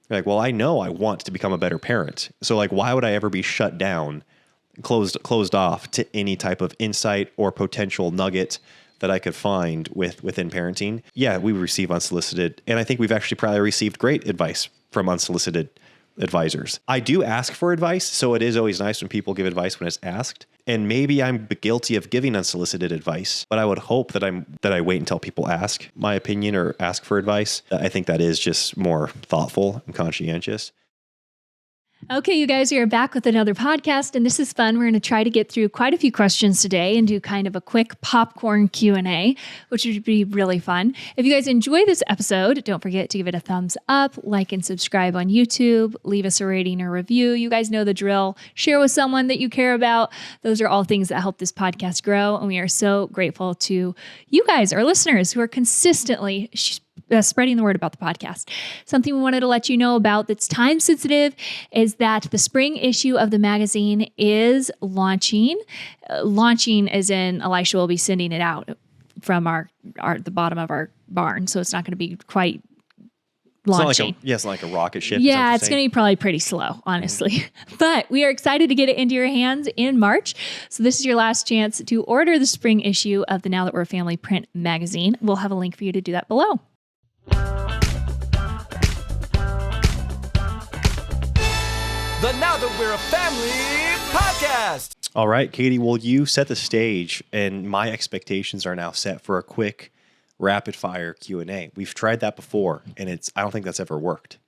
You're like, well, I know I want to become a better parent. So like, why would I ever be shut down, closed off to any type of insight or potential nugget that I could find within parenting? Yeah, we receive unsolicited, and I think we've actually probably received great advice from unsolicited advisors. I do ask for advice, so it is always nice when people give advice when it's asked. And maybe I'm guilty of giving unsolicited advice, but I would hope that I wait until people ask my opinion or ask for advice. I think that is just more thoughtful and conscientious. Okay, you guys, we are back with another podcast, and this is fun. We're going to try to get through quite a few questions today and do kind of a quick popcorn Q&A, which would be really fun. If you guys enjoy this episode, don't forget to give it a thumbs up, like and subscribe on YouTube, leave us a rating or review. You guys know the drill. Share with someone that you care about. Those are all things that help this podcast grow, and we are so grateful to you guys, our listeners, who are consistently spreading the word about the podcast. Something we wanted to let you know about that's time sensitive is that the spring issue of the magazine is launching. Launching as in Elisha will be sending it out from the bottom of our barn. So it's not going to be quite launching. It's not like a rocket ship. Yeah, it's going to be probably pretty slow, honestly. But we are excited to get it into your hands in March. So this is your last chance to order the spring issue of the Now That We're a Family print magazine. We'll have a link for you to do that below. The Now That We're a Family podcast. All right, Katie, will you set the stage? And my expectations are now set for a quick rapid fire Q&A. We've tried that before, and I don't think that's ever worked.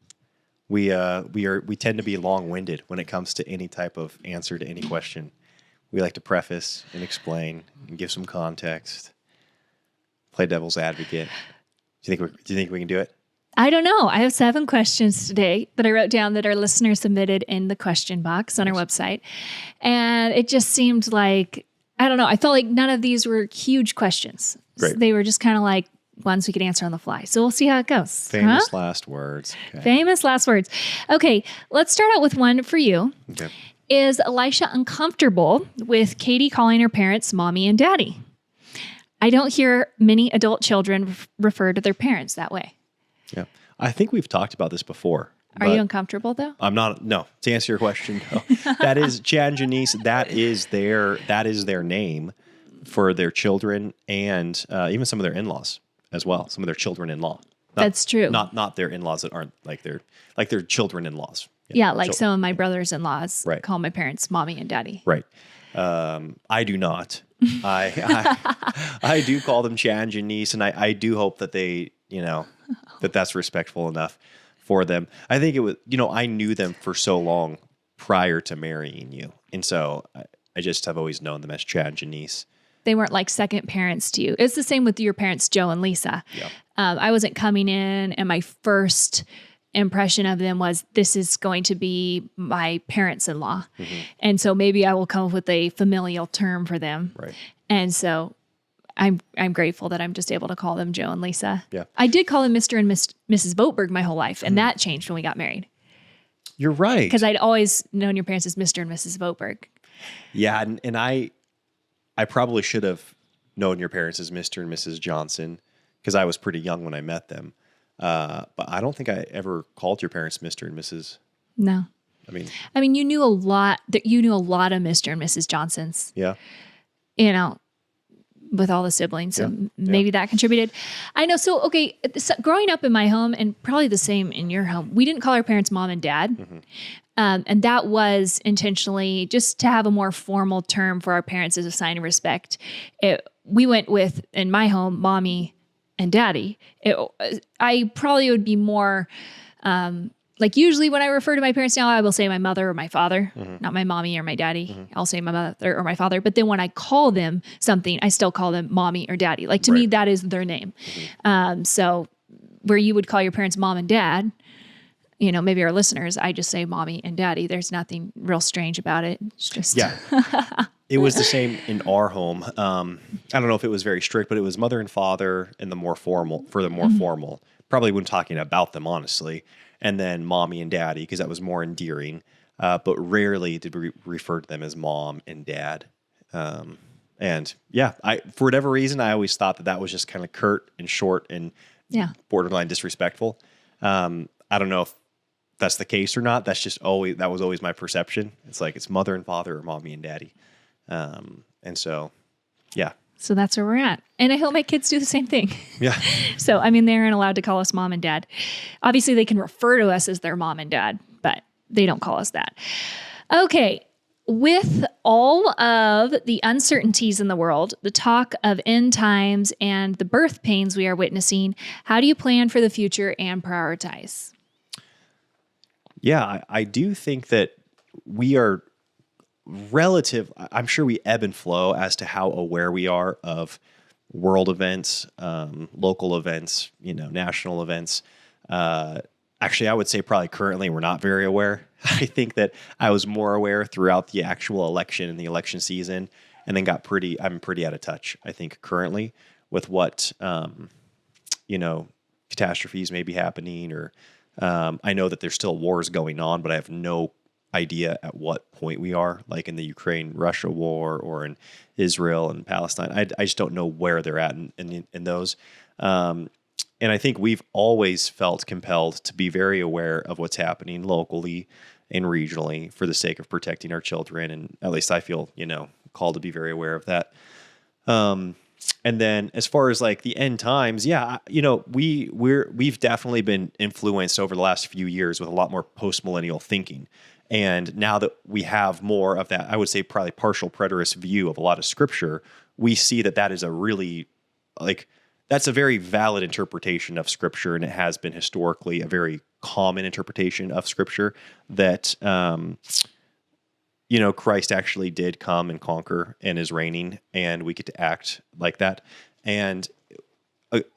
We tend to be long-winded when it comes to any type of answer to any question. We like to preface and explain and give some context. Play devil's advocate. Do you think we can do it? I don't know. I have 7 questions today that I wrote down that our listeners submitted in the question box on our website. And it just seemed like, I don't know, I felt like none of these were huge questions. Great. They were just kind of like ones we could answer on the fly. So we'll see how it goes. Famous last words. Okay. Famous last words. Okay, let's start out with one for you. Okay. Is Elisha uncomfortable with Katie calling her parents mommy and daddy? I don't hear many adult children refer to their parents that way. Yeah. I think we've talked about this before. Are you uncomfortable though? I'm not. No. To answer your question, no. That is Chad and Janice. That is their name for their children and even some of their in-laws as well. Some of their children-in-law. That's true. Not their in-laws that aren't like their children-in-laws. Yeah, like some of my brothers-in-laws Right. call my parents mommy and daddy. Right. I do not. I do call them Chad and Janice, and I do hope that they, that's respectful enough for them. I think it was, I knew them for so long prior to marrying you. And so I just have always known them as Chad and Janice. They weren't like second parents to you. It's the same with your parents, Joe and Lisa. Yeah. I wasn't coming in and my first impression of them was this is going to be my parents-in-law. Mm-hmm. And so maybe I will come up with a familial term for them. Right. And so I'm grateful that I'm just able to call them Joe and Lisa. Yeah. I did call them Mr. and Mrs. Boatberg my whole life, and that changed when we got married. You're right. Because I'd always known your parents as Mr. and Mrs. Boatberg. Yeah, and I probably should have known your parents as Mr. and Mrs. Johnson because I was pretty young when I met them. But I don't think I ever called your parents Mr. and Mrs. No. I mean, you knew a lot of Mr. and Mrs. Johnsons. Yeah. With all the siblings. So maybe that contributed. I know. So, okay. So growing up in my home and probably the same in your home, we didn't call our parents mom and dad. Mm-hmm. And that was intentionally just to have a more formal term for our parents as a sign of respect. We went with, in my home, mommy and daddy. I probably would be more, like usually when I refer to my parents now, I will say my mother or my father, not my mommy or my daddy. Mm-hmm. I'll say my mother or my father. But then when I call them something, I still call them mommy or daddy. Like to me, that is their name. Mm-hmm. So where you would call your parents mom and dad, maybe our listeners, I just say mommy and daddy. There's nothing real strange about it. It's just... Yeah. It was the same in our home. I don't know if it was very strict, but it was mother and father and the more formal. Probably when talking about them, honestly. And then mommy and daddy, because that was more endearing. But rarely did we refer to them as mom and dad. And yeah, for whatever reason, I always thought that was just kind of curt and short and borderline disrespectful. I don't know that's the case or not. That was always my perception. It's like it's mother and father or mommy and daddy. And so, yeah. So that's where we're at. And I hope my kids do the same thing. Yeah. So, I mean, they aren't allowed to call us mom and dad. Obviously, they can refer to us as their mom and dad, but they don't call us that. Okay. With all of the uncertainties in the world, the talk of end times, and the birth pains we are witnessing, how do you plan for the future and prioritize? Yeah, I do think that we are I'm sure we ebb and flow as to how aware we are of world events, local events, national events. Actually, I would say probably currently we're not very aware. I think that I was more aware throughout the actual election and the election season, and then I'm pretty out of touch, I think, currently with what, catastrophes may be happening, or I know that there's still wars going on, but I have no idea at what point we are, like in the Ukraine-Russia war or in Israel and Palestine. I just don't know where they're at in those. And I think we've always felt compelled to be very aware of what's happening locally and regionally for the sake of protecting our children. And at least I feel, called to be very aware of that. And then as far as like the end times, yeah, we've definitely been influenced over the last few years with a lot more post-millennial thinking. And now that we have more of that, I would say probably partial preterist view of a lot of scripture, we see that is a really that's a very valid interpretation of scripture. And it has been historically a very common interpretation of scripture that, Christ actually did come and conquer and is reigning, and we get to act like that. And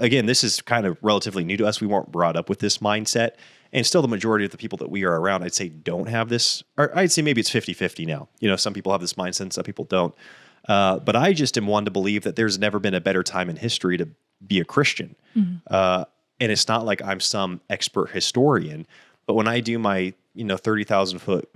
again, this is kind of relatively new to us. We weren't brought up with this mindset. And still the majority of the people that we are around, I'd say, don't have this. Or I'd say maybe it's 50-50 now. Some people have this mindset and some people don't. But I just am one to believe that there's never been a better time in history to be a Christian. Mm-hmm. And it's not like I'm some expert historian, but when I do my, 30,000 foot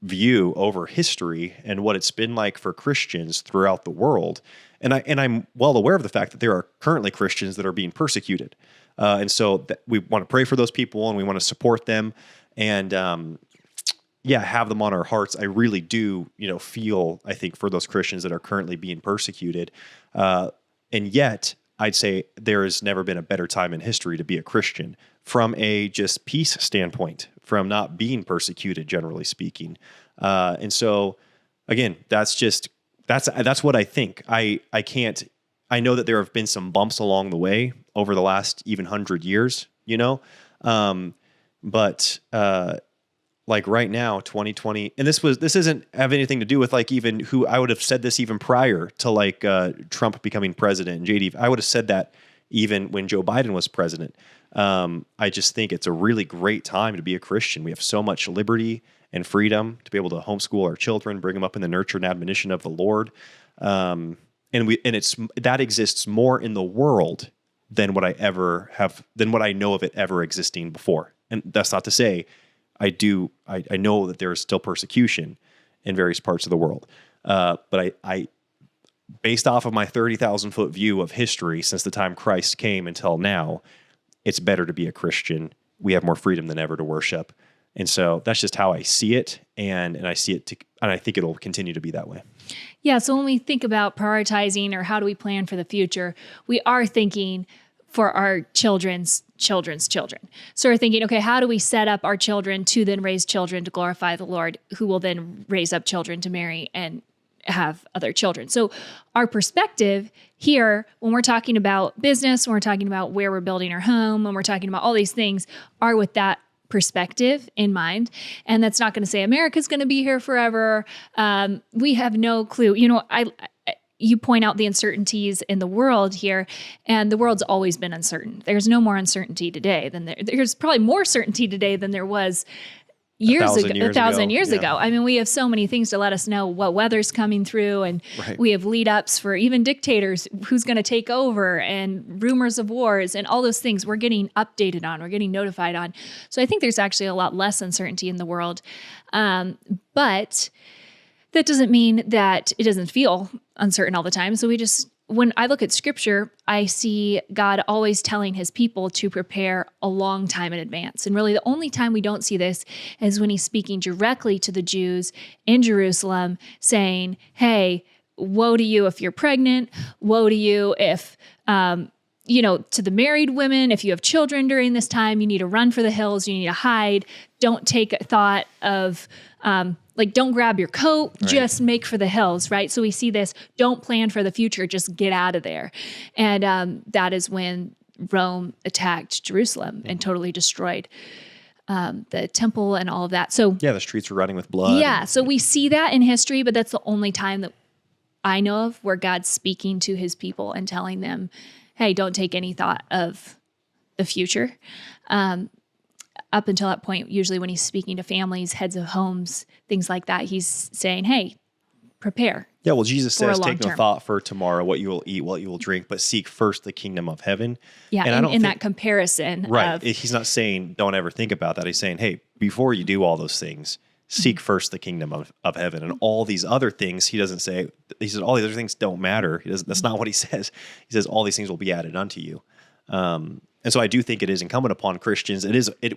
view over history and what it's been like for Christians throughout the world, and I'm well aware of the fact that there are currently Christians that are being persecuted. And so we want to pray for those people and we want to support them and, have them on our hearts. I really do, feel, I think, for those Christians that are currently being persecuted. And yet I'd say there has never been a better time in history to be a Christian from a just peace standpoint, from not being persecuted, generally speaking. And so again, that's what I think. I know that there have been some bumps along the way over the last even 100 years, but like right now, 2020, and this doesn't have anything to do with like even who I would have said this even prior to like Trump becoming president and JD. I would have said that even when Joe Biden was president. I just think it's a really great time to be a Christian. We have so much liberty and freedom to be able to homeschool our children, bring them up in the nurture and admonition of the Lord. And that exists more in the world than what I know of it ever existing before. And that's not to say I know that there is still persecution in various parts of the world. But I based off of my 30,000 foot view of history since the time Christ came until now, it's better to be a Christian. We have more freedom than ever to worship. And so that's just how I see it. And I see it, and I think it'll continue to be that way. Yeah. So when we think about prioritizing or how do we plan for the future, we are thinking for our children's children's children. So we're thinking, okay, how do we set up our children to then raise children to glorify the Lord, who will then raise up children to marry and have other children. So our perspective here, when we're talking about business, when we're talking about where we're building our home, when we're talking about all these things, are with that perspective in mind. And that's not going to say America's going to be here forever. We have no clue. You point out the uncertainties in the world here, and the world's always been uncertain. There's no more uncertainty today than there's probably more certainty today than there was a thousand years ago. I mean, we have so many things to let us know what weather's coming through, and we have lead ups for even dictators, who's going to take over, and rumors of wars, and all those things we're getting updated on, we're getting notified on. So I think there's actually a lot less uncertainty in the world. But that doesn't mean that it doesn't feel uncertain all the time. So when I look at scripture, I see God always telling his people to prepare a long time in advance. And really the only time we don't see this is when he's speaking directly to the Jews in Jerusalem saying, hey, woe to you if you're pregnant, woe to you if, to the married women, if you have children during this time, you need to run for the hills, you need to hide. Don't take a thought of, don't grab your coat, just make for the hills, right? So we see this, don't plan for the future, just get out of there. And that is when Rome attacked Jerusalem and totally destroyed the temple and all of that. So yeah, the streets were running with blood. Yeah, so we see that in history, but that's the only time that I know of where God's speaking to his people and telling them, hey, don't take any thought of the future. Up until that point, usually when he's speaking to families, heads of homes, things like that, he's saying, hey, prepare. Yeah, well, Jesus says, take no thought for tomorrow, what you will eat, what you will drink, but seek first the kingdom of heaven. Yeah, and in that comparison. Right. He's not saying don't ever think about that. He's saying, hey, before you do all those things, seek first the kingdom of heaven. And all these other things, he doesn't say, he says all these other things don't matter. That's not what he says. He says all these things will be added unto you. And so I do think it is incumbent upon Christians.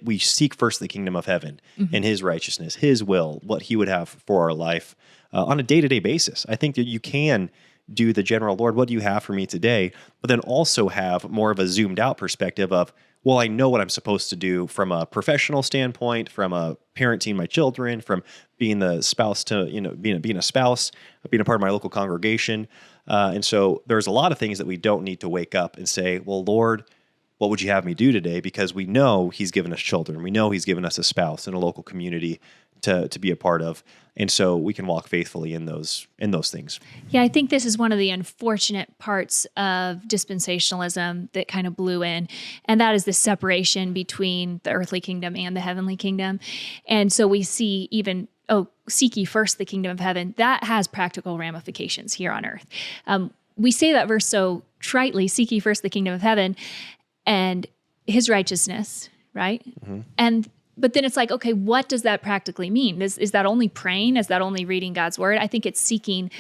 We seek first the kingdom of heaven and his righteousness, his will, what he would have for our life on a day-to-day basis. I think that you can do the general, Lord, what do you have for me today? But then also have more of a zoomed out perspective of, well, I know what I'm supposed to do from a professional standpoint, from a parenting my children, from being the spouse to, being a spouse, being a part of my local congregation. And so there's a lot of things that we don't need to wake up and say, well, Lord, what would you have me do today? Because we know he's given us children. We know he's given us a spouse and a local community to be a part of. And so we can walk faithfully in those things. Yeah, I think this is one of the unfortunate parts of dispensationalism that kind of blew in. And that is the separation between the earthly kingdom and the heavenly kingdom. And so we see even, seek ye first the kingdom of heaven. That has practical ramifications here on earth. We say that verse so tritely, seek ye first the kingdom of heaven and his righteousness, right? Mm-hmm. But then it's like, okay, what does that practically mean? Is that only praying? Is that only reading God's word? I think it's seeking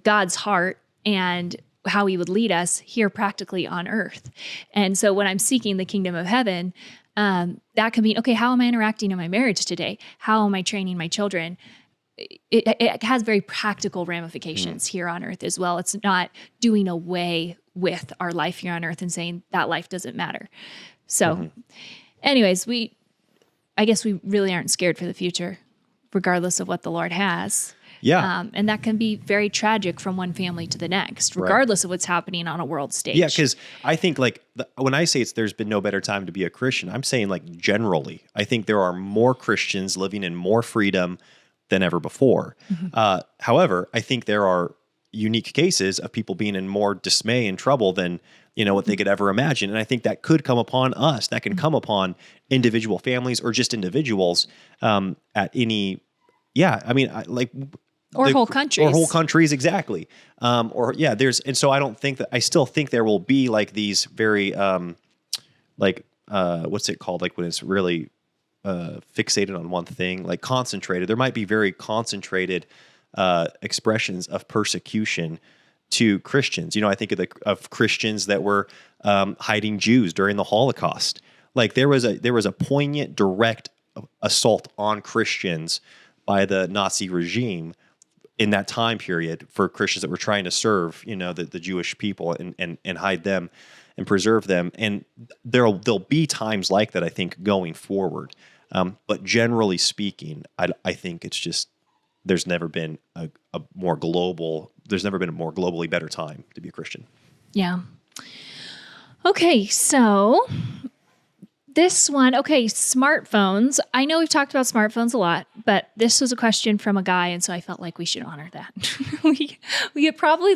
God's heart and how he would lead us here practically on earth. And so when I'm seeking the kingdom of heaven, that could mean, okay, how am I interacting in my marriage today? How am I training my children? It has very practical ramifications here on earth as well. It's not doing away with our life here on earth and saying that life doesn't matter. So anyways, I guess we really aren't scared for the future, regardless of what the Lord has. Yeah. And that can be very tragic from one family to the next, regardless of what's happening on a world stage. Yeah, because I think when I say there's been no better time to be a Christian, I'm saying generally, I think there are more Christians living in more freedom than ever before. However, I think there are unique cases of people being in more dismay and trouble than what they could ever imagine. And I think that could come upon us. That can come upon individual families or just individuals at any, whole countries. Or whole countries, exactly. And so I don't think that, I still think there will be these very, what's it called? When it's really fixated on one thing, concentrated. There might be very concentrated expressions of persecution to Christians. I think of Christians that were hiding Jews during the Holocaust. There was a poignant, direct assault on Christians by the Nazi regime in that time period for Christians that were trying to serve, the Jewish people and hide them and preserve them. And there'll be times like that, I think, going forward. But generally speaking, I think it's just, there's never been a more globally better time to be a Christian. Yeah. Okay, so this one, smartphones. I know we've talked about smartphones a lot, but this was a question from a guy, and so I felt like we should honor that. we get probably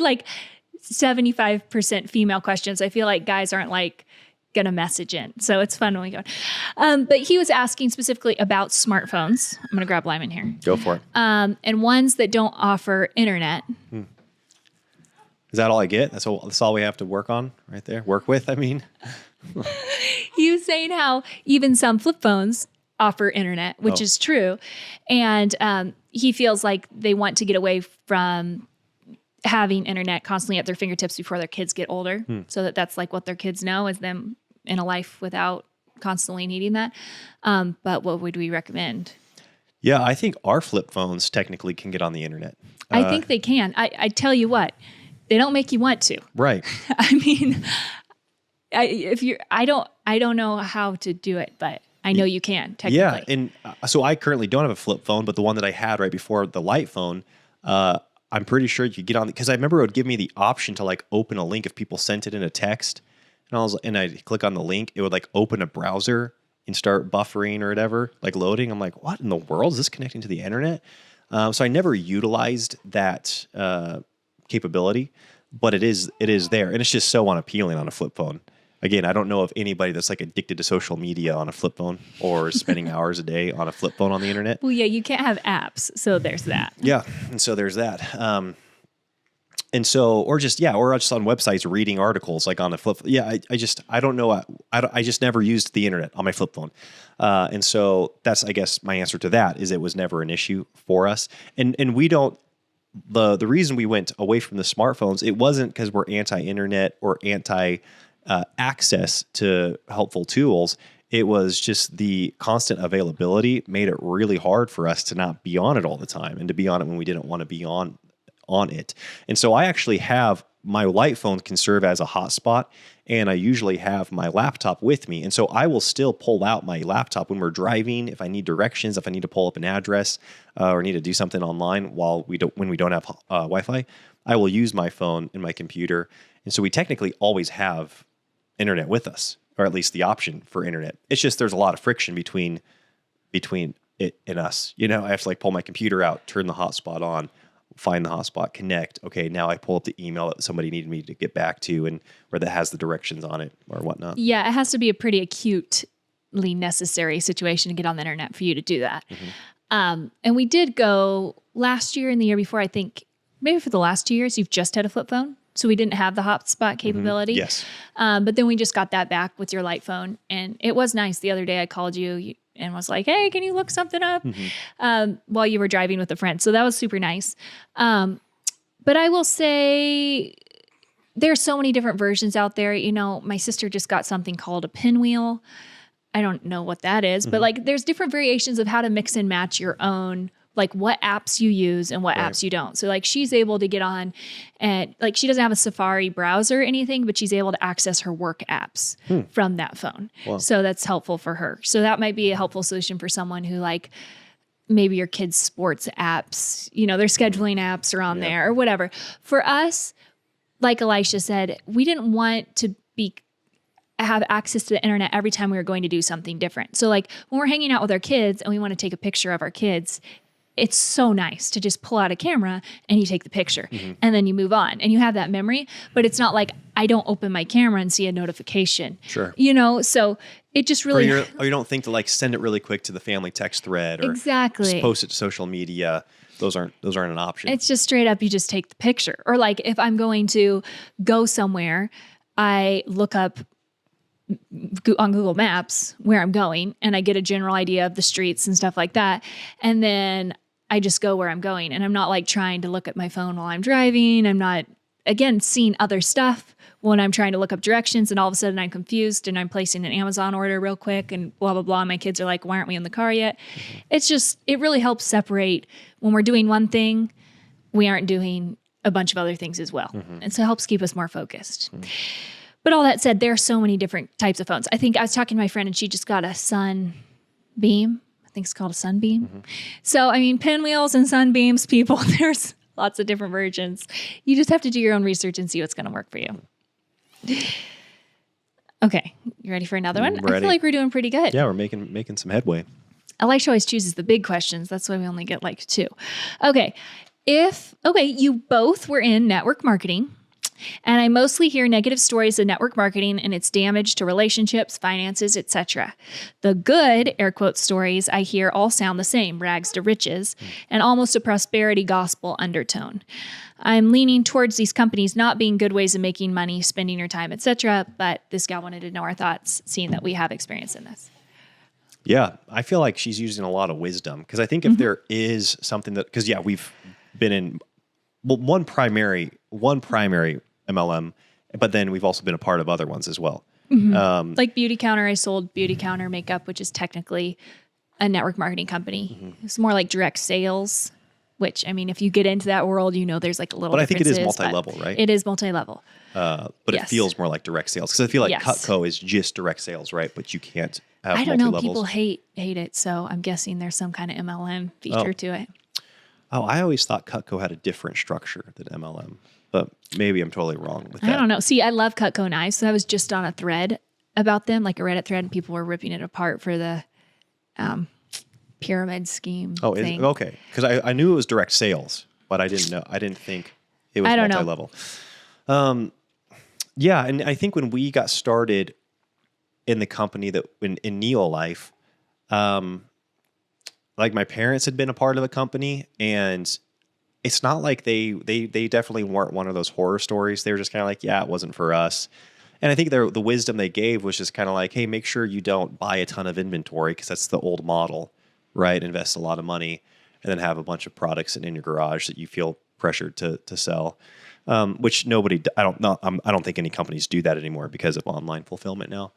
75% female questions. I feel like guys aren't going to message in. So it's fun when we go. But he was asking specifically about smartphones. I'm going to grab Lyman here. Go for it. And ones that don't offer internet. Is that all I get? That's all we have to work on right there? Work with, I mean? He was saying how even some flip phones offer internet, which is true. And he feels like they want to get away from having internet constantly at their fingertips before their kids get older, so that's like what their kids know is them in a life without constantly needing that. But what would we recommend? Yeah, I think our flip phones technically can get on the internet. I think they can. I tell you what, they don't make you want to. Right. I mean, I don't know how to do it, but I know you can technically. Yeah, and so I currently don't have a flip phone, but the one that I had right before the light phone, I'm pretty sure you could get on, because I remember it would give me the option to like open a link if people sent it in a text, and I'd click on the link, it would like open a browser and start buffering or whatever, like loading. I'm like, what in the world is this connecting to the internet? So I never utilized that capability, but it is there, and it's just so unappealing on a flip phone. Again, I don't know of anybody that's like addicted to social media on a flip phone or spending hours a day on a flip phone on the internet. Well, yeah, you can't have apps, so there's that. Yeah, and so there's that. And so, or just on websites reading articles like on a flip. Yeah, I don't know. I just never used the internet on my flip phone, and so that's, I guess, my answer to that is it was never an issue for us, and we don't. The reason we went away from the smartphones, it wasn't because we're anti-internet or anti access to helpful tools. It was just the constant availability made it really hard for us to not be on it all the time and to be on it when we didn't want to be on it. And so I actually have my light phone can serve as a hotspot, and I usually have my laptop with me. And so I will still pull out my laptop when we're driving, if I need directions, if I need to pull up an address or need to do something online when we don't have Wi-Fi, I will use my phone and my computer. And so we technically always have internet with us, or at least the option for internet. It's just there's a lot of friction between it and us. I have to like pull my computer out, turn the hotspot on, find the hotspot, connect. Okay, now I pull up the email that somebody needed me to get back to, and where that has the directions on it or whatnot. Yeah, it has to be a pretty acutely necessary situation to get on the internet for you to do that. Mm-hmm. And we did go last year and the year before, I think, maybe for the last 2 years, you've just had a flip phone. So we didn't have the hotspot capability. Mm-hmm. Yes. But then we just got that back with your light phone. And it was nice. The other day I called you and was like, hey, can you look something up? Mm-hmm. While you were driving with a friend. So that was super nice. But I will say there's so many different versions out there. My sister just got something called a pinwheel. I don't know what that is, but like there's different variations of how to mix and match your own, like what apps you use and what apps you don't. So like she's able to get on and like she doesn't have a Safari browser or anything, but she's able to access her work apps from that phone. Wow. So that's helpful for her. So that might be a helpful solution for someone who like maybe your kids' sports apps, their scheduling apps are on there or whatever. For us, like Elisha said, we didn't want to have access to the internet every time we were going to do something different. So like when we're hanging out with our kids and we want to take a picture of our kids, it's so nice to just pull out a camera and you take the picture and then you move on and you have that memory, but it's not like I don't open my camera and see a notification. Sure. So it just really... Or you don't think to like send it really quick to the family text thread or exactly. just post it to social media. Those aren't an option. It's just straight up, you just take the picture. Or like if I'm going to go somewhere, I look up on Google Maps where I'm going and I get a general idea of the streets and stuff like that. And then I just go where I'm going and I'm not like trying to look at my phone while I'm driving. I'm not, again, seeing other stuff when I'm trying to look up directions and all of a sudden I'm confused and I'm placing an Amazon order real quick and blah, blah, blah. And my kids are like, why aren't we in the car yet? Mm-hmm. It's just, it really helps separate when we're doing one thing, we aren't doing a bunch of other things as well. Mm-hmm. And so it helps keep us more focused. Mm-hmm. But all that said, there are so many different types of phones. I think I was talking to my friend and she just got a Sunbeam. I think it's called a Sunbeam. Mm-hmm. So, I mean, pinwheels and Sunbeams, people, there's lots of different versions. You just have to do your own research and see what's going to work for you. Okay, you ready for another one? I feel like we're doing pretty good. Yeah, we're making some headway. Elisha always chooses the big questions. That's why we only get like 2. Okay, you both were in network marketing. And I mostly hear negative stories of network marketing and its damage to relationships, finances, etc. The good, air quote, stories I hear all sound the same, rags to riches, and almost a prosperity gospel undertone. I'm leaning towards these companies not being good ways of making money, spending your time, etc. But this gal wanted to know our thoughts, seeing that we have experience in this. Yeah, I feel like she's using a lot of wisdom because I think if there is something that, because we've been in one primary MLM, but then we've also been a part of other ones as well. Like Beauty Counter, I sold Beauty Counter makeup, which is technically a network marketing company. It's more like direct sales, which, I mean, if you get into that world, you know, there's like a little But I think it is differences, multi-level, right? It is multi-level. But Yes. it feels more like direct sales because I feel like Yes. Cutco is just direct sales, right? But you can't have I don't know. multi-levels. People hate it. So I'm guessing there's some kind of MLM feature to it. Oh, I always thought Cutco had a different structure than MLM, but maybe I'm totally wrong with that. I don't know. See, I love Cutco knives. So I was just on a thread about them, like a Reddit thread, and people were ripping it apart for the pyramid scheme Oh, thing. okay. Because I knew it was direct sales, but I didn't know. I didn't think it was I don't know. multi-level. Yeah, and I think when we got started in the company that in Neolife, like my parents had been a part of the company, and it's not like they definitely weren't one of those horror stories. They were just kind of like, yeah, it wasn't for us. And I think the wisdom they gave was just kind of like, hey, make sure you don't buy a ton of inventory because that's the old model, right? Invest a lot of money and then have a bunch of products in your garage that you feel pressured to sell. Which I don't think any companies do that anymore because of online fulfillment now.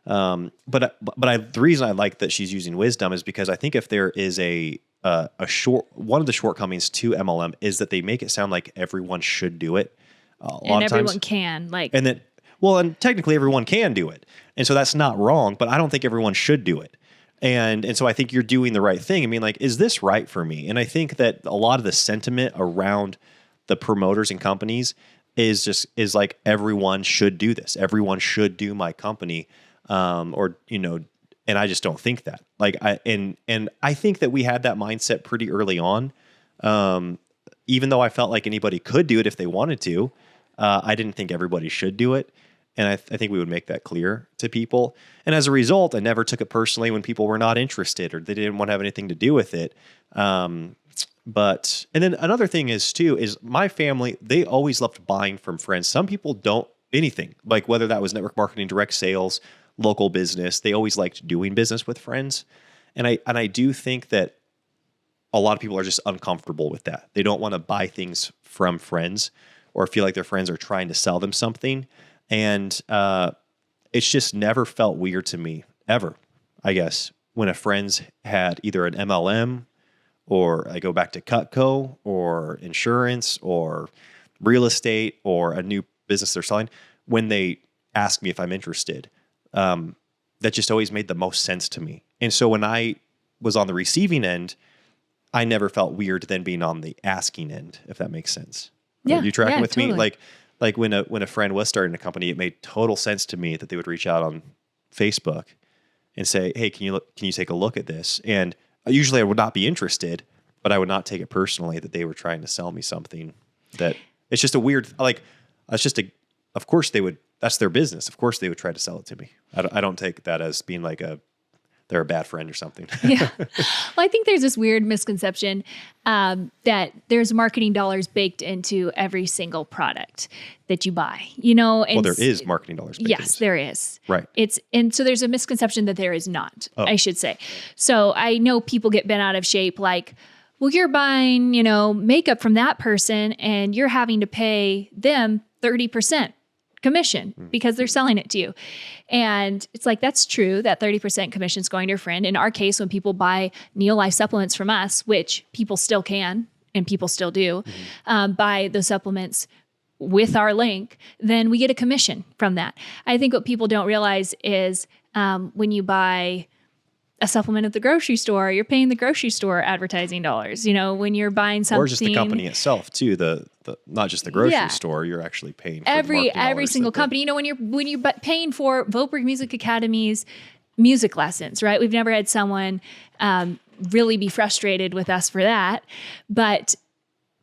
But the reason I like that she's using wisdom is because I think if there is one of the shortcomings to MLM is that they make it sound like everyone should do it. And everyone can, like, And then, well, and technically everyone can do it. And so that's not wrong, but I don't think everyone should do it. And so I think you're doing the right thing. I mean, like, is this right for me? And I think that a lot of the sentiment around the promoters and companies is like, everyone should do this. Everyone should do my company. And I just don't think that. Like, I think that we had that mindset pretty early on. Even though I felt like anybody could do it if they wanted to, I didn't think everybody should do it. And I think we would make that clear to people. And as a result, I never took it personally when people were not interested or they didn't want to have anything to do with it. And then another thing is my family, they always loved buying from friends. Some people don't anything, like whether that was network marketing, direct sales, local business, they always liked doing business with friends. And I do think that a lot of people are just uncomfortable with that. They don't want to buy things from friends or feel like their friends are trying to sell them something. And it's just never felt weird to me, ever, I guess, when a friend's had either an MLM or I go back to Cutco or insurance or real estate or a new business they're selling, when they ask me if I'm interested. That just always made the most sense to me. And so when I was on the receiving end, I never felt weird than being on the asking end, if that makes sense. Yeah, Are you tracking with totally. me? Like when a friend was starting a company, it made total sense to me that they would reach out on Facebook and say, "Hey, can you take a look at this?" And usually I would not be interested, but I would not take it personally that they were trying to sell me something. That it's just a weird, like, of course they would. That's their business. Of course they would try to sell it to me. I don't take that as being like they're a bad friend or something. Yeah. Well, I think there's this weird misconception that there's marketing dollars baked into every single product that you buy, and Well, there is marketing dollars. Yes, there is. Right. And so there's a misconception that there is not, I should say. So I know people get bent out of shape like, well, you're buying, makeup from that person and you're having to pay them 30% commission because they're selling it to you. And it's like, that's true. That 30% commission is going to your friend. In our case, when people buy Neolife supplements from us, which people still can and people still do, buy those supplements with our link, then we get a commission from that. I think what people don't realize is when you buy a supplement at the grocery store, you're paying the grocery store advertising dollars. When you're buying something, or just the company itself too. The not just the grocery store, you're actually paying for every single company. When you're paying for Voteberg Music Academy's music lessons, right? We've never had someone really be frustrated with us for that, but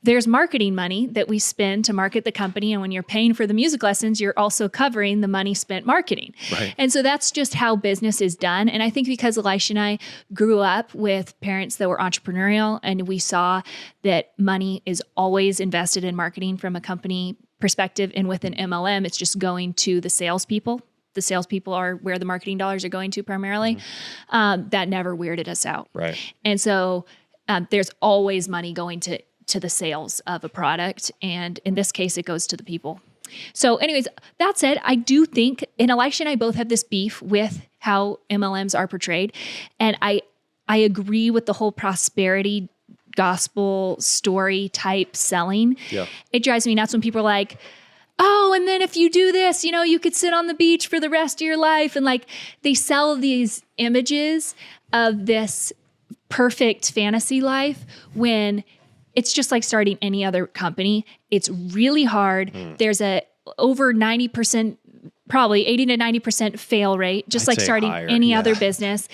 there's marketing money that we spend to market the company. And when you're paying for the music lessons, you're also covering the money spent marketing. Right. And so that's just how business is done. And I think because Elisha and I grew up with parents that were entrepreneurial and we saw that money is always invested in marketing from a company perspective, and with an MLM, it's just going to the salespeople. The salespeople are where the marketing dollars are going to primarily. That never weirded us out. Right. And so there's always money going to to the sales of a product. And in this case, it goes to the people. So anyways, that said, I do think, and Elisha and I both have this beef with how MLMs are portrayed. And I agree with the whole prosperity gospel story type selling. Yeah. It drives me nuts when people are like, oh, and then if you do this, you could sit on the beach for the rest of your life. And like they sell these images of this perfect fantasy life when it's just like starting any other company. It's really hard. There's a over 90%, probably 80 to 90% fail rate, just I'd like say starting higher, any other business.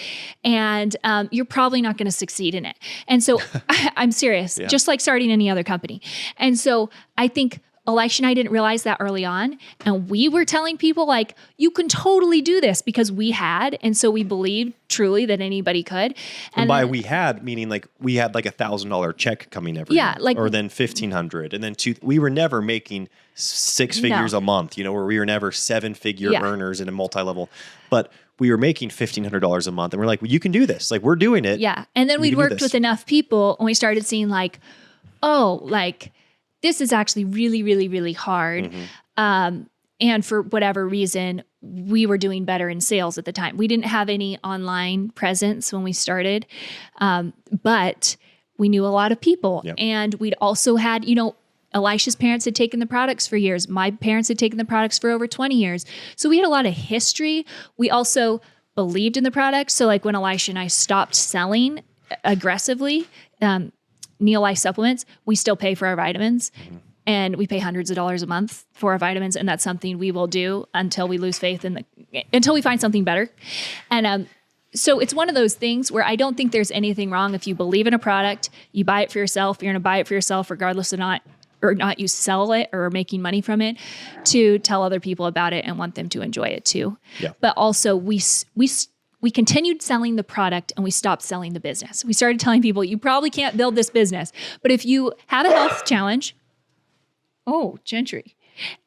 And you're probably not going to succeed in it. And so I'm serious, just like starting any other company. And so I think Elisha and I didn't realize that early on. And we were telling people like, you can totally do this because we had. And so we believed truly that anybody could. And by we had, meaning like we had like $1,000 check coming every month, like, or then 1,500, and then we were never making six figures a month, where we were never 7-figure earners in a multi-level, but we were making $1,500 a month. And we're like, well, you can do this. Like we're doing it. Yeah. And then we'd worked with enough people and we started seeing like, oh, like, this is actually really, really, really hard. And for whatever reason, we were doing better in sales at the time. We didn't have any online presence when we started, but we knew a lot of people. Yep. And we'd also had, Elisha's parents had taken the products for years. My parents had taken the products for over 20 years. So we had a lot of history. We also believed in the products. So like when Elisha and I stopped selling aggressively, Neolife supplements, we still pay for our vitamins and we pay hundreds of dollars a month for our vitamins. And that's something we will do until we lose faith until we find something better. And so it's one of those things where I don't think there's anything wrong if you believe in a product, you buy it for yourself, you're going to buy it for yourself regardless of not you sell it or are making money from it, to tell other people about it and want them to enjoy it too. Yeah. But also we continued selling the product and we stopped selling the business. We started telling people, you probably can't build this business, but if you have a health challenge, gentry,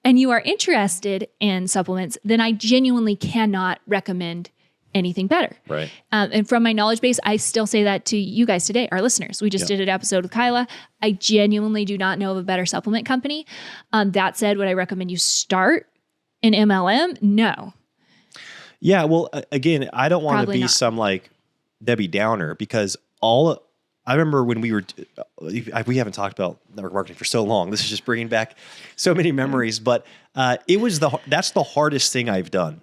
and you are interested in supplements, then I genuinely cannot recommend anything better. Right. And from my knowledge base, I still say that to you guys today, our listeners. We just did an episode with Kyla. I genuinely do not know of a better supplement company. That said, would I recommend you start an MLM? No. Yeah, well, again, I don't want to be some like Debbie Downer, because I remember when we haven't talked about network marketing for so long. This is just bringing back so many memories, but that's the hardest thing I've done.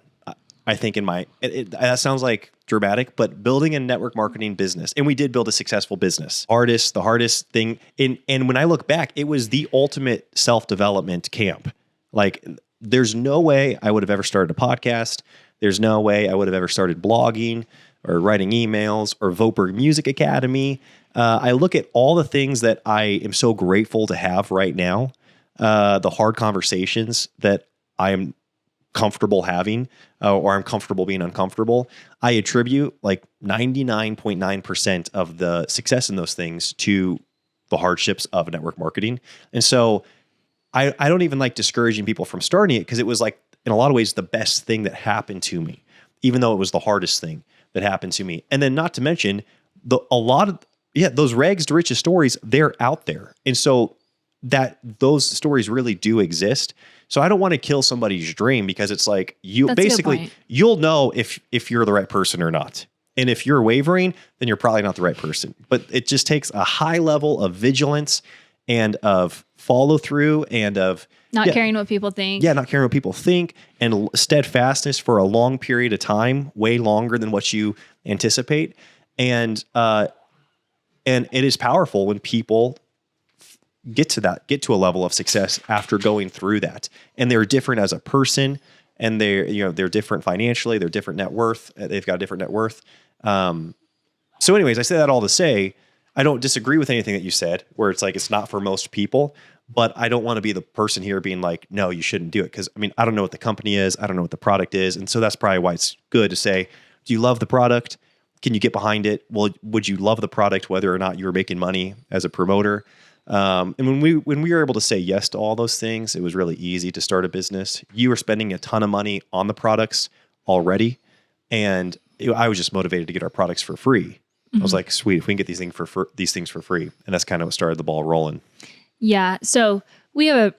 I think that sounds like dramatic, but building a network marketing business, and we did build a successful business. The hardest thing, and when I look back, it was the ultimate self-development camp. Like, there's no way I would have ever started a podcast. There's no way I would have ever started blogging or writing emails or Voper Music Academy. I look at all the things that I am so grateful to have right now, the hard conversations that I am comfortable having, or I'm comfortable being uncomfortable. I attribute like 99.9% of the success in those things to the hardships of network marketing. And so I don't even like discouraging people from starting it, because it was like, in a lot of ways, the best thing that happened to me, even though it was the hardest thing that happened to me. And then not to mention those rags to riches stories, they're out there. And so those stories really do exist. So I don't want to kill somebody's dream, because it's like you'll know if you're the right person or not. And if you're wavering, then you're probably not the right person. But it just takes a high level of vigilance and of follow through and of not caring what people think. Yeah, not caring what people think, and steadfastness for a long period of time, way longer than what you anticipate. And it is powerful when people get to a level of success after going through that. And they're different as a person, and they're different financially, they're different net worth. They've got a different net worth. So anyways, I say that all to say, I don't disagree with anything that you said, where it's like, it's not for most people, but I don't want to be the person here being like, no, you shouldn't do it. Cause I don't know what the company is. I don't know what the product is. And so that's probably why it's good to say, do you love the product? Can you get behind it? Well, would you love the product whether or not you were making money as a promoter? And when we were able to say yes to all those things, it was really easy to start a business. You were spending a ton of money on the products already, and I was just motivated to get our products for free. I was like, sweet, if we can get these things for free. And that's kind of what started the ball rolling. Yeah. So we have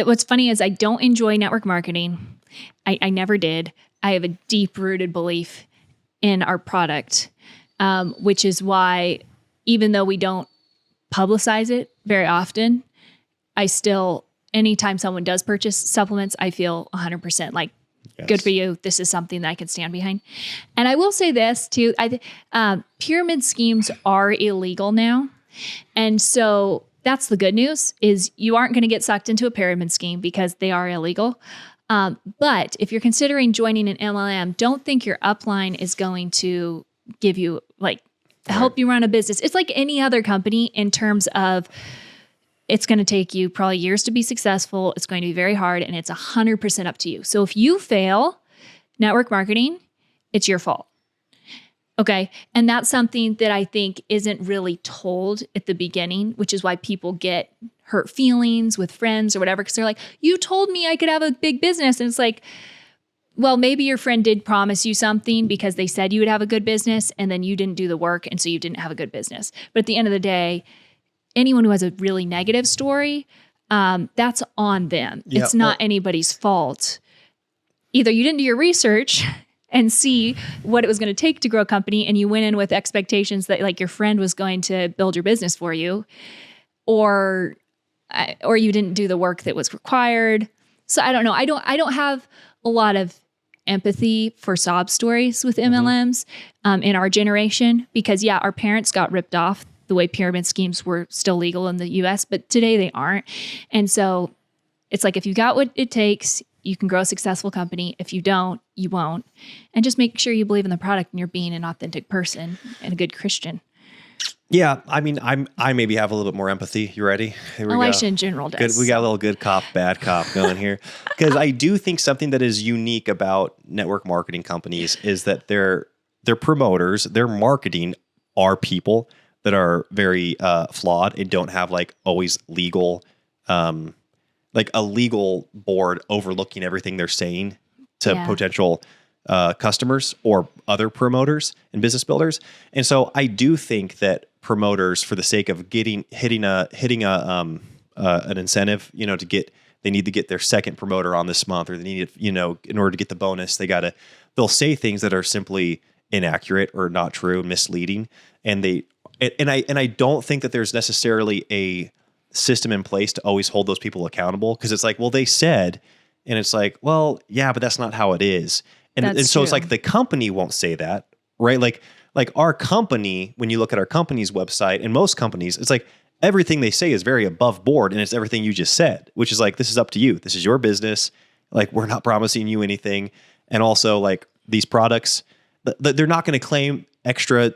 what's funny is I don't enjoy network marketing. I never did. I have a deep rooted belief in our product, which is why even though we don't publicize it very often, I still, anytime someone does purchase supplements, I feel 100% like, yes, good for you. This is something that I can stand behind. And I will say this too, pyramid schemes are illegal now. And so that's the good news is you aren't going to get sucked into a pyramid scheme because they are illegal. But if you're considering joining an MLM, don't think your upline is going to give you help you run a business. It's like any other company in terms of it's going to take you probably years to be successful. It's going to be very hard and it's 100% up to you. So if you fail network marketing, it's your fault. Okay. And that's something that I think isn't really told at the beginning, which is why people get hurt feelings with friends or whatever. Cause they're like, you told me I could have a big business. And it's like, well, maybe your friend did promise you something because they said you would have a good business and then you didn't do the work. And so you didn't have a good business. But at the end of the day, anyone who has a really negative story, that's on them. Yeah, it's not anybody's fault. Either you didn't do your research and see what it was going to take to grow a company and you went in with expectations that like your friend was going to build your business for you, or you didn't do the work that was required. So I don't know. I don't have a lot of empathy for sob stories with MLMs in our generation because yeah, our parents got ripped off the way pyramid schemes were still legal in the US, but today they aren't. And so it's like, if you got what it takes, you can grow a successful company. If you don't, you won't. And just make sure you believe in the product and you're being an authentic person and a good Christian. Yeah. I mean, I maybe have a little bit more empathy. You ready? Here we go. Elisha in general does. Good. We got a little good cop, bad cop going here. Because I do think something that is unique about network marketing companies is that their promoters, their marketing are people that are very flawed and don't have like always legal, like a legal board overlooking everything they're saying to potential customers or other promoters and business builders. And so I do think that promoters, for the sake of hitting an incentive, they need to get their second promoter on this month, or they need to, in order to get the bonus, they'll say things that are simply inaccurate or not true, misleading. And I don't think that there's necessarily a system in place to always hold those people accountable, because it's like, well, they said, and it's like, well, yeah, but that's not how it is. And so true. It's like the company won't say that, right? Like our company, when you look at our company's website, and most companies, it's like everything they say is very above board, and it's everything you just said, which is like, this is up to you. This is your business. Like, we're not promising you anything. And also, like, these products, they're not going to claim extra,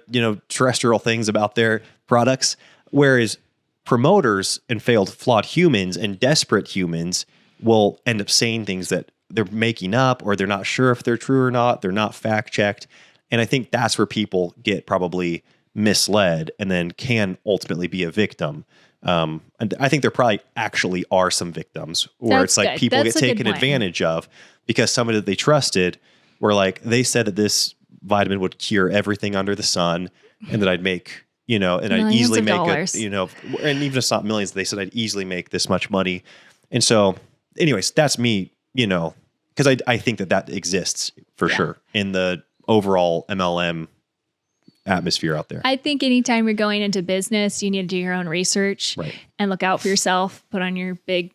terrestrial things about their products. Whereas promoters and flawed humans and desperate humans will end up saying things that they're making up, or they're not sure if they're true or not. They're not fact checked. And I think that's where people get probably misled and then can ultimately be a victim. And I think there probably actually are some victims where it's like people get taken advantage of because somebody that they trusted were like, they said that this vitamin would cure everything under the sun, and that I'd make, and I'd easily make it, and even if it's not millions, they said I'd easily make this much money. And so anyways, that's me, because I think that exists for sure in the overall MLM atmosphere out there. I think anytime you're going into business, you need to do your own research and look out for yourself, put on your big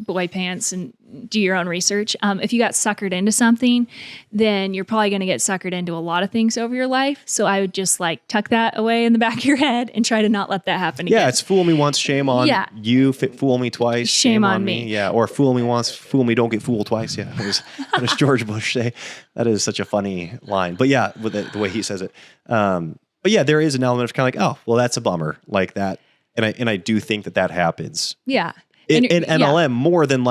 boy pants and do your own research. If you got suckered into something, then you're probably going to get suckered into a lot of things over your life. So I would just tuck that away in the back of your head and try to not let that happen again. Yeah, it's fool me once, shame on you. Fool me twice, shame on me. Yeah, or fool me once, fool me, don't get fooled twice. Yeah, what does George Bush say? That is such a funny line. But yeah, with the way he says it. But yeah, there is an element of kind of like, oh, well, that's a bummer, like that. And I do think that happens. Yeah. In MLM more than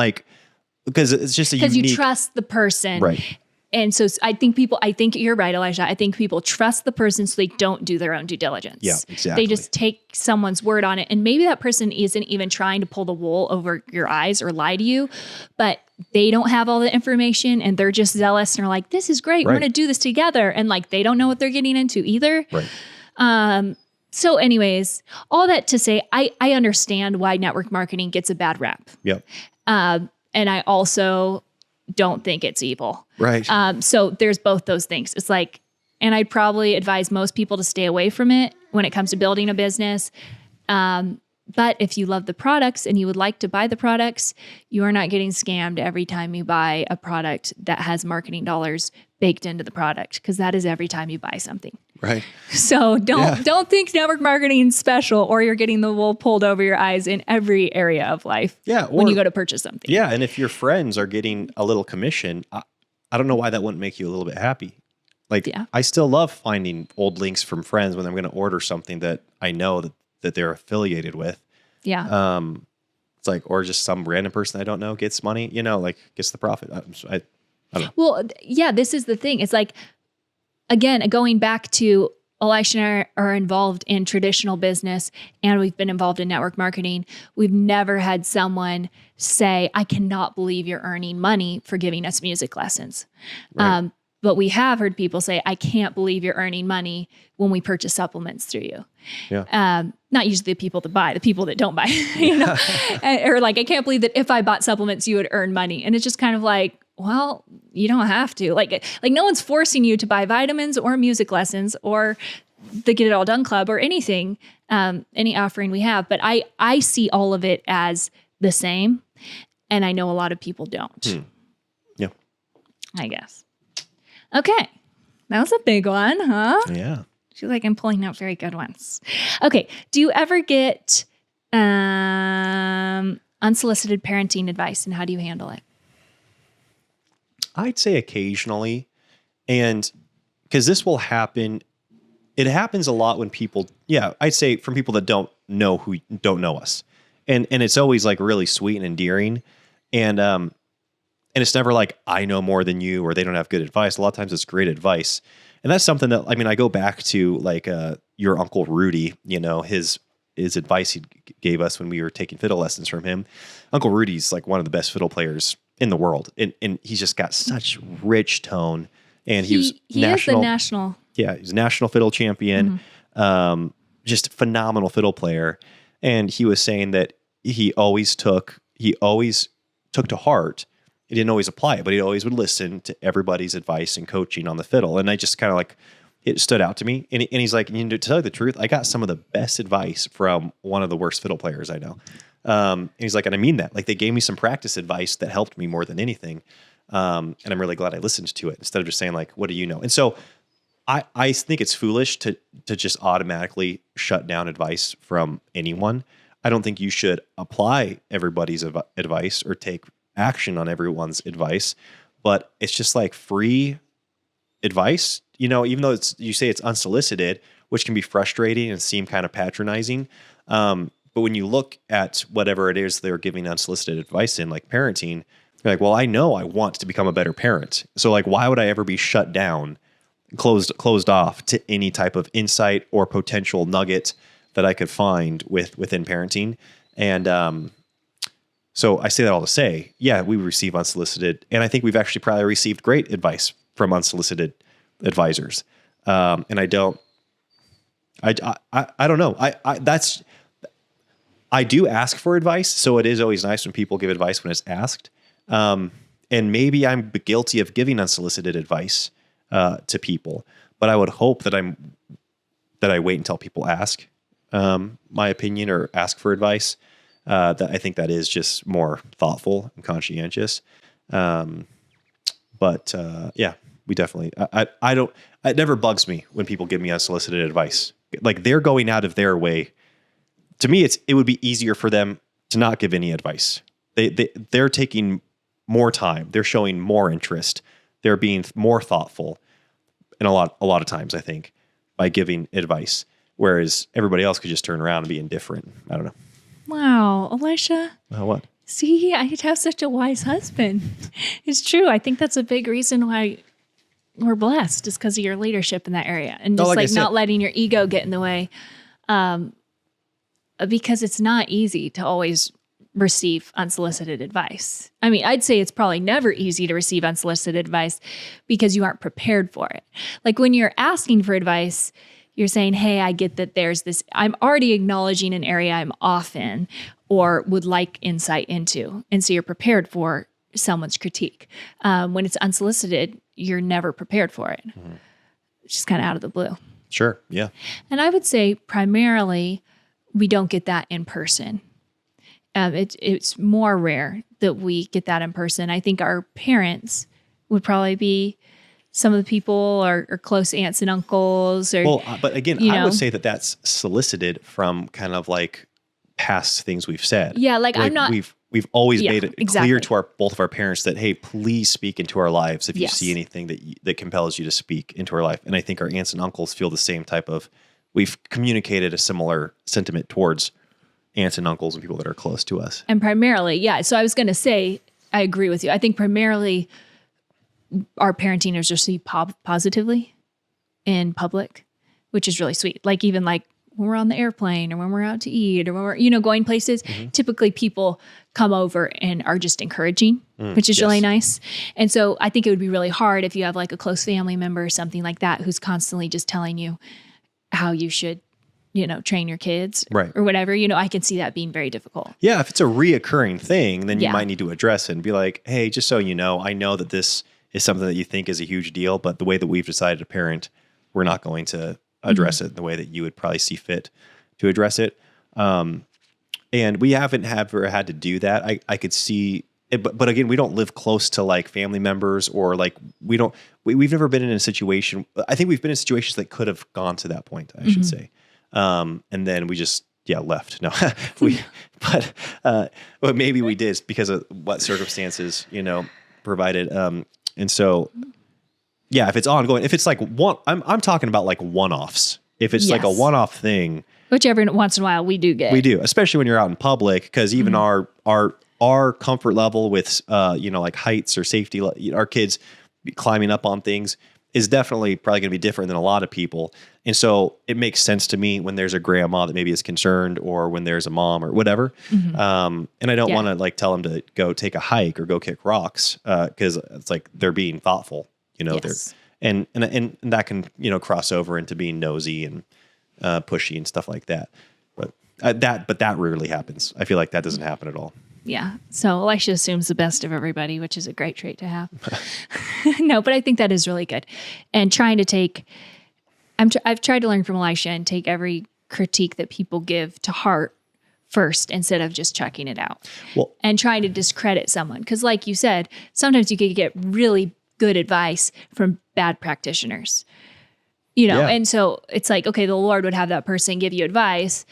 because it's just a unique... Because you trust the person. Right. And so I think you're right, Elisha. I think people trust the person so they don't do their own due diligence. Yeah, exactly. They just take someone's word on it. And maybe that person isn't even trying to pull the wool over your eyes or lie to you, but they don't have all the information and they're just zealous and are like, this is great. We're going to do this together. And like, they don't know what they're getting into either. Right. So anyways, all that to say, I understand why network marketing gets a bad rap. Yep. And I also don't think it's evil. Right. So there's both those things. It's like, and I'd probably advise most people to stay away from it when it comes to building a business. But if you love the products and you would like to buy the products, you are not getting scammed every time you buy a product that has marketing dollars baked into the product, because that is every time you buy something. Right. So don't think network marketing is special or you're getting the wool pulled over your eyes in every area of life. Yeah. When you go to purchase something. Yeah. And if your friends are getting a little commission, I don't know why that wouldn't make you a little bit happy. Like, I still love finding old links from friends when I'm going to order something that I know that they're affiliated with. Yeah. It's like, or just some random person I don't know gets money, like gets the profit. I don't know. Well, yeah, this is the thing. It's like, again, going back to Elisha and I are involved in traditional business and we've been involved in network marketing. We've never had someone say, I cannot believe you're earning money for giving us music lessons. Right. But we have heard people say, I can't believe you're earning money when we purchase supplements through you. Yeah. Not usually the people that buy, the people that don't buy, or like, I can't believe that if I bought supplements, you would earn money. And it's just kind of like, well, you don't have to. Like no one's forcing you to buy vitamins or music lessons or the Get It All Done Club or anything, any offering we have. But I see all of it as the same. And I know a lot of people don't. Yeah. I guess. Okay. That was a big one, huh? Yeah. I feel like I'm pulling out very good ones. Okay. Do you ever get unsolicited parenting advice, and how do you handle it? I'd say occasionally. And because this will happen, it happens a lot when people, I'd say from people that don't know us. And it's always like really sweet and endearing. And it's never like, I know more than you, or they don't have good advice. A lot of times it's great advice. And that's something that, I go back to like your Uncle Rudy, his advice he gave us when we were taking fiddle lessons from him. Uncle Rudy's like one of the best fiddle players in the world. And he's just got such rich tone. And he was national. Is the national. Yeah, he's a national fiddle champion. Mm-hmm. Just a phenomenal fiddle player. And he was saying that he always took to heart. He didn't always apply it, but he always would listen to everybody's advice and coaching on the fiddle. And I just kind of like, it stood out to me. And he's like, to tell you the truth, I got some of the best advice from one of the worst fiddle players I know. And he's like, and I mean that. Like, they gave me some practice advice that helped me more than anything. And I'm really glad I listened to it instead of just saying like, what do you know? And so I think it's foolish to just automatically shut down advice from anyone. I don't think you should apply everybody's advice or take action on everyone's advice, but it's just like free advice, even though you say it's unsolicited, which can be frustrating and seem kind of patronizing. But when you look at whatever it is they're giving unsolicited advice in, like parenting, you're like, well, I know I want to become a better parent. So like, why would I ever be shut down, closed off to any type of insight or potential nugget that I could find within parenting? And, so I say that all to say, we receive unsolicited, and I think we've actually probably received great advice from unsolicited advisors. And I don't know. I do ask for advice. So it is always nice when people give advice when it's asked. And maybe I'm guilty of giving unsolicited advice, to people, but I would hope that I wait until people ask, my opinion or ask for advice. That I think that is just more thoughtful and conscientious. We definitely, it never bugs me when people give me unsolicited advice. Like, they're going out of their way. To me, it would be easier for them to not give any advice. They're taking more time. They're showing more interest. They're being more thoughtful. And a lot of times, I think, by giving advice, whereas everybody else could just turn around and be indifferent. I don't know. Wow, Elisha. What? See, I have such a wise husband. It's true. I think that's a big reason why we're blessed just because of your leadership in that area and No, just like I like said- not letting your ego get in the way. Because it's not easy to always receive unsolicited advice. I mean, I'd say it's probably never easy to receive unsolicited advice because you aren't prepared for it. Like when you're asking for advice, you're saying, hey, I get that there's this, I'm already acknowledging an area I'm off in or would like insight into. And so you're prepared for someone's critique. When it's unsolicited, you're never prepared for it. It's just kind of out of the blue. Sure. Yeah. And I would say primarily we don't get that in person. It's more rare that we get that in person. I think our parents would probably be some of the people or close aunts and uncles. Or, Well, but again, you I know. would say that that's solicited from kind of like past things we've said. Yeah, like I'm not- We've always Yeah, made it exactly. clear to both of our parents that, hey, please speak into our lives if you Yes. see anything that compels you to speak into our life. And I think our aunts and uncles feel the same type of. We've communicated a similar sentiment towards aunts and uncles and people that are close to us. And primarily, yeah. So I was going to say, I agree with you. I think primarily our parenting is received positively in public, which is really sweet. Like even like when we're on the airplane or when we're out to eat or when we're, going places, typically people come over and are just encouraging, which is really yes. nice. And so I think it would be really hard if you have like a close family member or something like that who's constantly just telling you how you should, train your kids Right. or whatever. I can see that being very difficult. Yeah, if it's a reoccurring thing, then you Yeah. might need to address it and be like, hey, just so you know, I know that this is something that you think is a huge deal, but the way that we've decided to parent, we're not going to address it in the way that you would probably see fit to address it. And we haven't ever had to do that. I could see it, but again, we don't live close to like family members or like we've never been in a situation. I think we've been in situations that could have gone to that point, I should say. And then we just, left. No, but maybe we did because of what circumstances, provided. And so, if it's ongoing, if it's like I'm talking about like one-offs. If it's like a Yes. one-off thing, Which every once in a while we do get. we do, especially when you're out in public, because even our comfort level with, like heights or safety, our kids climbing up on things is definitely probably going to be different than a lot of people. And so it makes sense to me when there's a grandma that maybe is concerned or when there's a mom or whatever. And I don't Yeah. want to like tell them to go take a hike or go kick rocks because it's like they're being thoughtful, Yes. and that can, cross over into being nosy and pushy and stuff like that. But that rarely happens. I feel like that doesn't happen at all. Yeah. So Elisha assumes the best of everybody, which is a great trait to have. No, but I think that is really good. And trying to take, I've tried to learn from Elisha and take every critique that people give to heart first instead of just checking it out. Well, And trying to discredit someone. Because like you said, sometimes you could get really good advice from bad practitioners. Yeah. And so it's like, okay, the Lord would have that person give you advice.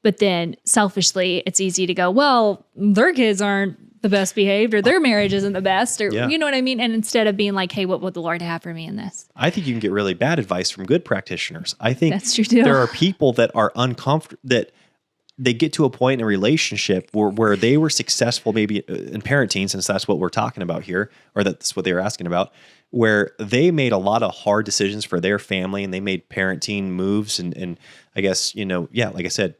But then selfishly, it's easy to go, well, their kids aren't the best behaved or their marriage isn't the best or Yeah. you know what I mean? And instead of being like, hey, what would the Lord have for me in this? I think you can get really bad advice from good practitioners. I think That's true too. there are people that are uncomfortable, that they get to a point in a relationship where they were successful maybe in parenting, since that's what we're talking about here, or that's what they were asking about, where they made a lot of hard decisions for their family and they made parenting moves. And I guess, like I said,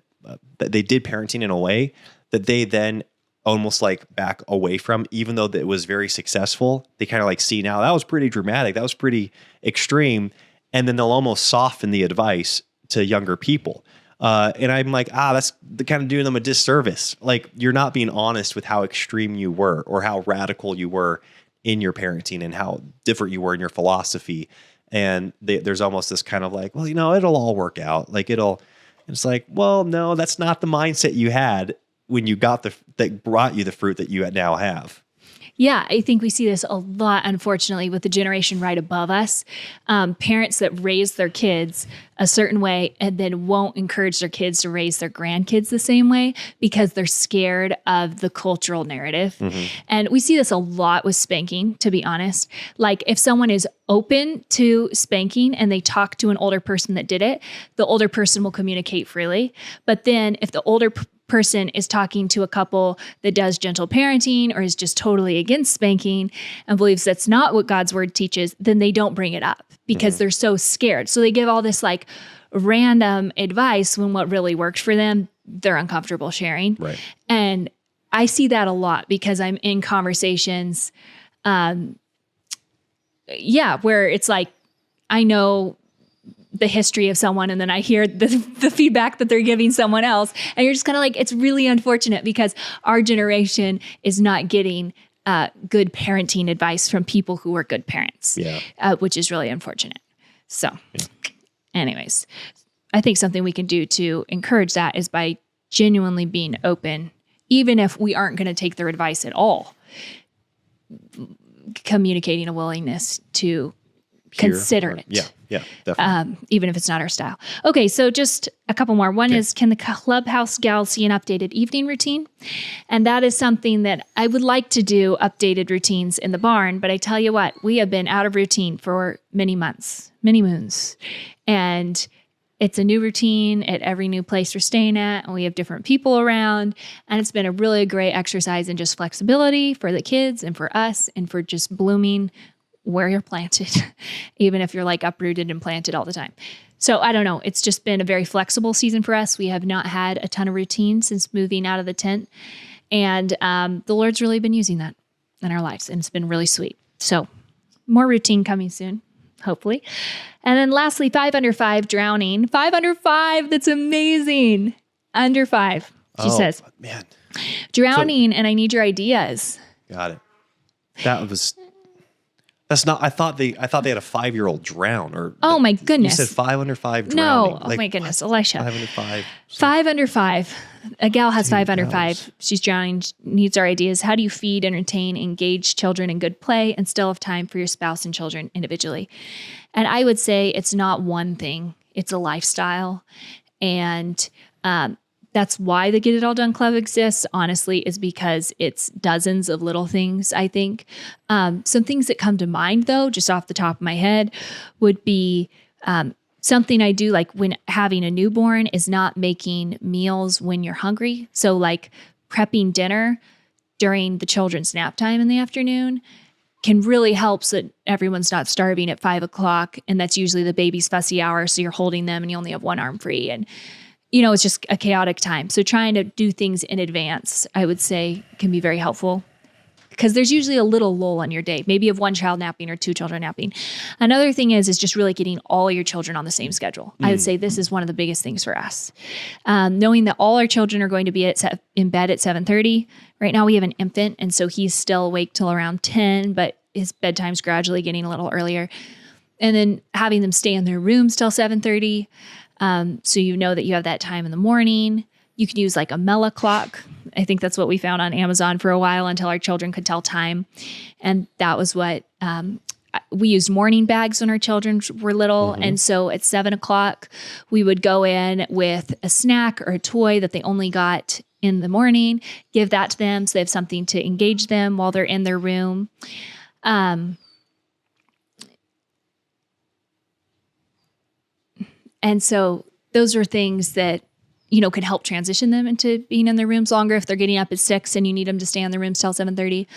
they did parenting in a way that they then almost like back away from, even though it was very successful. They kind of like see now that was pretty dramatic. That was pretty extreme. And then they'll almost soften the advice to younger people. And I'm like, that's the kind of doing them a disservice. Like you're not being honest with how extreme you were or how radical you were in your parenting and how different you were in your philosophy. And there's almost this kind of like, well, it'll all work out. Like it's like, well, no, that's not the mindset you had when you got that brought you the fruit that you now have. Yeah, I think we see this a lot, unfortunately, with the generation right above us. Parents that raise their kids a certain way and then won't encourage their kids to raise their grandkids the same way because they're scared of the cultural narrative. And we see this a lot with spanking, to be honest. Like if someone is open to spanking and they talk to an older person that did it, the older person will communicate freely. But then if the older person is talking to a couple that does gentle parenting or is just totally against spanking and believes that's not what God's word teaches, then they don't bring it up because they're so scared. So they give all this like random advice when what really worked for them, they're uncomfortable sharing. Right. And I see that a lot because I'm in conversations, where it's like, I know the history of someone and then I hear the feedback that they're giving someone else. And you're just kind of like, it's really unfortunate because our generation is not getting good parenting advice from people who are good parents, which is really unfortunate. So anyways, I think something we can do to encourage that is by genuinely being open, even if we aren't going to take their advice at all, communicating a willingness to consider it. Yeah, definitely. Even if it's not our style. Okay, so just a couple more. One is, can the Clubhouse gals see an updated evening routine? And that is something that I would like to do, updated routines in the barn. But I tell you what, we have been out of routine for many months, many moons. And it's a new routine at every new place we're staying at. And we have different people around. And it's been a really great exercise in just flexibility for the kids and for us and for just blooming where you're planted, even if you're like uprooted and planted all the time. So I don't know. It's just been a very flexible season for us. We have not had a ton of routine since moving out of the tent. And the Lord's really been using that in our lives. And it's been really sweet. So more routine coming soon, hopefully. And then lastly, 5 under 5 drowning. 5 under 5. That's amazing. Under 5, she says. Man. Drowning, and I need your ideas. Got it. That's not. I thought they had a 5-year-old drown. Or oh my goodness! You said 5 under 5 drowning. No, oh my goodness, Elisha. 5 under 5. 5 under 5. A gal has 5 under 5. She's drowning. Needs our ideas. How do you feed, entertain, engage children in good play, and still have time for your spouse and children individually? And I would say it's not one thing. It's a lifestyle, and that's why the Get It All Done Club exists, honestly, is because it's dozens of little things, I think. Some things that come to mind, though, just off the top of my head, would be something I do like when having a newborn is not making meals when you're hungry. So like prepping dinner during the children's nap time in the afternoon can really help so that everyone's not starving at 5 o'clock. And that's usually the baby's fussy hour. So you're holding them and you only have one arm free. And it's just a chaotic time. So trying to do things in advance, I would say, can be very helpful because there's usually a little lull on your day. Maybe you have one child napping or 2 children napping. Another thing is just really getting all your children on the same schedule. I would say this is one of the biggest things for us. Knowing that all our children are going to be in bed at 7:30. Right now we have an infant, and so he's still awake till around 10, but his bedtime's gradually getting a little earlier. And then having them stay in their rooms till 7:30. So you know that you have that time in the morning. You can use like a Mela clock. I think that's what we found on Amazon for a while until our children could tell time. And that was what we used morning bags when our children were little. And so at 7 o'clock, we would go in with a snack or a toy that they only got in the morning, give that to them so they have something to engage them while they're in their room. And so those are things that, can help transition them into being in their rooms longer if they're getting up at 6 and you need them to stay in their rooms till 7:30.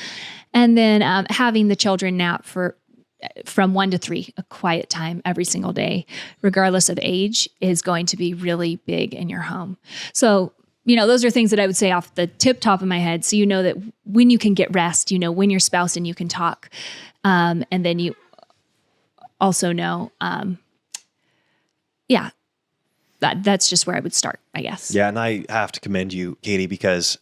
And then having the children nap from 1 to 3, a quiet time every single day, regardless of age, is going to be really big in your home. So, those are things that I would say off the top of my head. So that when you can get rest, when your spouse and you can talk. And then you also know, that's just where I would start, I guess. Yeah, and I have to commend you, Katie, because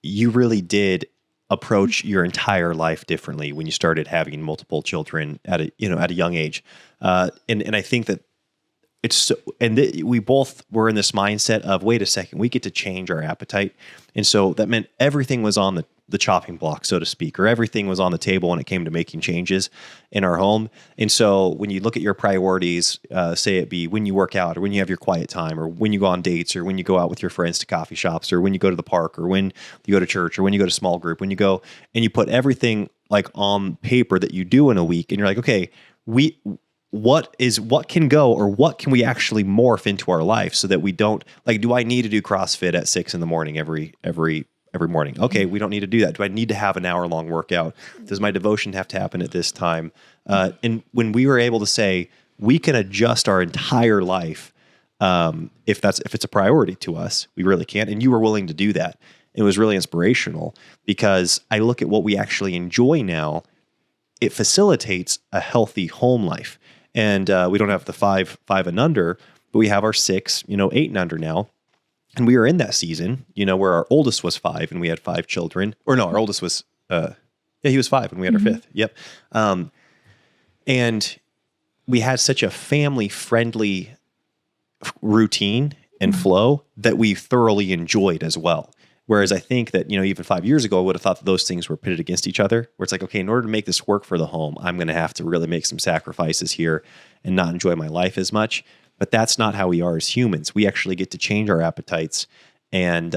you really did approach your entire life differently when you started having multiple children at a young age. And I think that it's so, we both were in this mindset of, wait a second, we get to change our appetite. And so that meant everything was on the chopping block, so to speak, or everything was on the table when it came to making changes in our home. And so when you look at your priorities, say it be when you work out or when you have your quiet time or when you go on dates or when you go out with your friends to coffee shops or when you go to the park or when you go to church or when you go to small group, when you go and you put everything like on paper that you do in a week and you're like, okay, what can go, or what can we actually morph into our life so that we don't, like, do I need to do CrossFit at 6 a.m. every morning? Okay, we don't need to do that. Do I need to have an hour long workout? Does my devotion have to happen at this time? And when we were able to say we can adjust our entire life, if it's a priority to us, we really can. And you were willing to do that. It was really inspirational, because I look at what we actually enjoy now. It facilitates a healthy home life. And we don't have the five and under, but we have our 6, 8 and under now. And we were in that season, where our oldest was 5 and we had 5 children. Or no, our oldest was, he was 5 and we had our 5th. Yep. And we had such a family-friendly routine and flow that we thoroughly enjoyed as well. Whereas I think that, even 5 years ago, I would have thought that those things were pitted against each other, where it's like, okay, in order to make this work for the home, I'm going to have to really make some sacrifices here and not enjoy my life as much. But that's not how we are as humans. We actually get to change our appetites and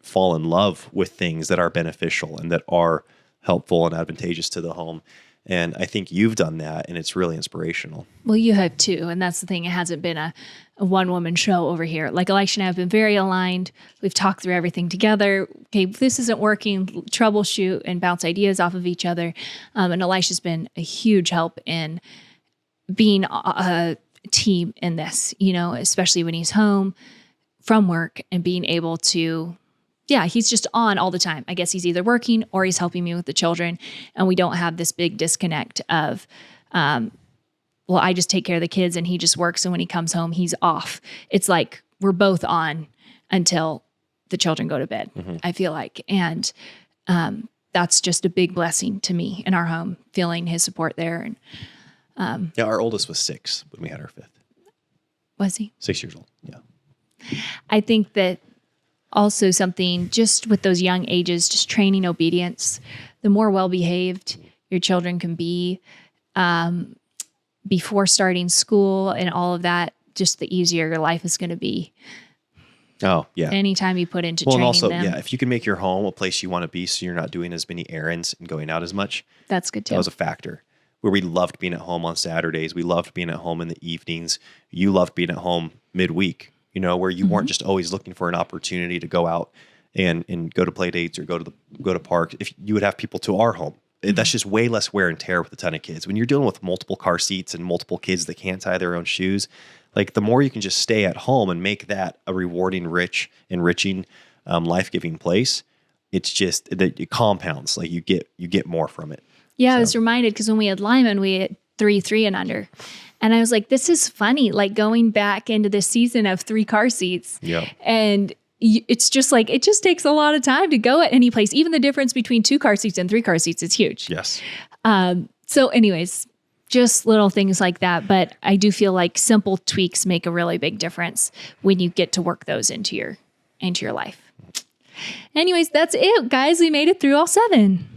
fall in love with things that are beneficial and that are helpful and advantageous to the home. And I think you've done that, and it's really inspirational. Well, you have too. And that's the thing. It hasn't been a one-woman show over here. Like, Elisha and I have been very aligned. We've talked through everything together. Okay, if this isn't working, troubleshoot and bounce ideas off of each other. And Elisha's been a huge help in being a team in this, especially when he's home from work and being able to, he's just on all the time. I guess he's either working or he's helping me with the children. And we don't have this big disconnect of, I just take care of the kids and he just works. And when he comes home, he's off. It's like we're both on until the children go to bed, I feel like. And that's just a big blessing to me in our home, feeling his support there. And our oldest was 6 when we had our 5th. Was he? 6 years old, yeah. I think that also something just with those young ages, just training obedience, the more well-behaved your children can be before starting school and all of that, just the easier your life is going to be. Oh, yeah. Anytime you put into training and also, them. if you can make your home a place you want to be so you're not doing as many errands and going out as much. That's good too. That was a factor. Where we loved being at home on Saturdays. We loved being at home in the evenings. You loved being at home midweek, where you weren't just always looking for an opportunity to go out and go to play dates or go to park. If you would have people to our home, that's just way less wear and tear with a ton of kids. When you're dealing with multiple car seats and multiple kids that can't tie their own shoes, like the more you can just stay at home and make that a rewarding, enriching, life-giving place, it's just that it compounds. Like you get more from it. Yeah, I was reminded because when we had Lyman, we had 3 and under. And I was like, this is funny, like going back into this season of 3 car seats. Yeah. And it's just like, it just takes a lot of time to go at any place. Even the difference between 2 car seats and 3 car seats is huge. Yes. So anyways, just little things like that. But I do feel like simple tweaks make a really big difference when you get to work those into your life. Anyways, that's it, guys. We made it through all 7.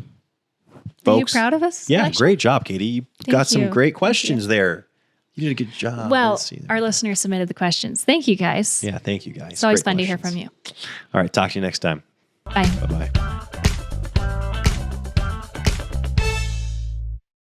Folks, are you proud of us? Yeah, Elisha? great job, Katie. You got some you. great questions there. You did a good job. Well, our listeners submitted the questions. Thank you, guys. Yeah, thank you, guys. It's always Great fun to hear questions. from you. All right, talk to you next time. Bye. Bye-bye.